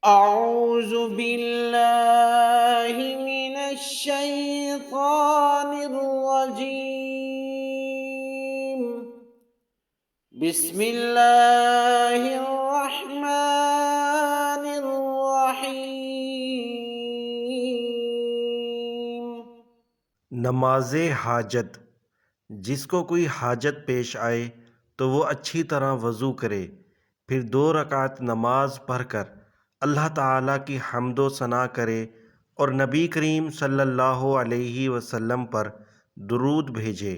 أعوذ بالله من الشيطان الرجيم. بسم الله الرحمن الرحيم। नमाज हाजत। जिसको कोई हाजत पेश आए तो वो अच्छी तरह वज़ू करे, फिर 2 रकात नमाज पढ़कर अल्लाह ताला की हम्दो सना करे और नबी करीम सल्लल्लाहु अलैहि वसल्लम पर दुरूद भेजे।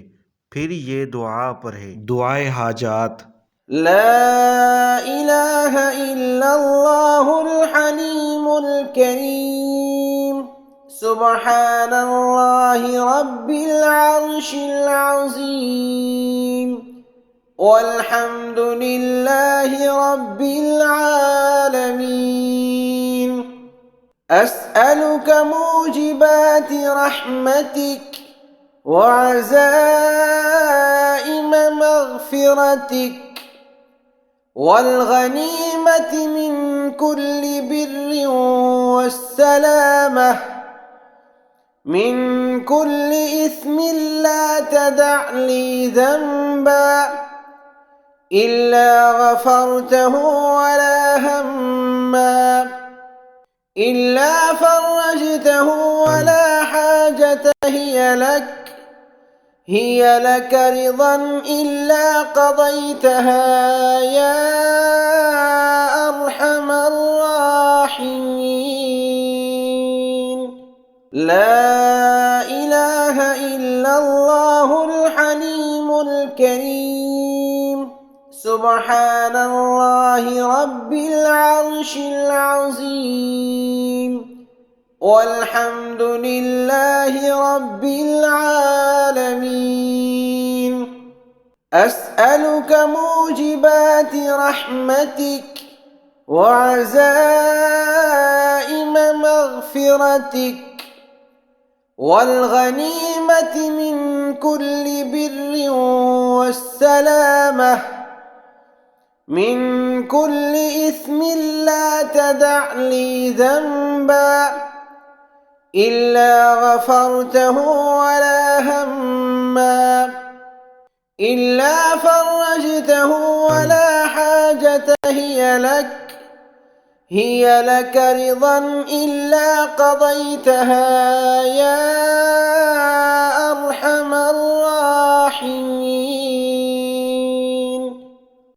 फिर ये दुआ पढ़े, दुआए हाजात। لا إله إلا الله الحليم الكريم، سبحان الله رب العرش العظيم، والحمد لله رب العالمين. أسألك موجبات رحمتك وعزائم مغفرتك والغنيمة من كل بر والسلامة من كل إثم، لا تدع لي ذنبا إلا غفرته ولا هما إلا فرجته ولا حاجة هي لك رضا إلا قضيتها يا أرحم الراحمين. لا إله إلا الله الحليم الكريم، سبحان الله رب العرش العظيم، والحمد لله رب العالمين. أسألك موجبات رحمتك وعزائم مغفرتك والغنيمة من كل بر والسلامة من كل إثم، لا تدع لي ذنبا إلا غفرته ولا هما إلا فرجته ولا حاجة هي لك رضا إلا قضيتها يا أرحم الراحمين.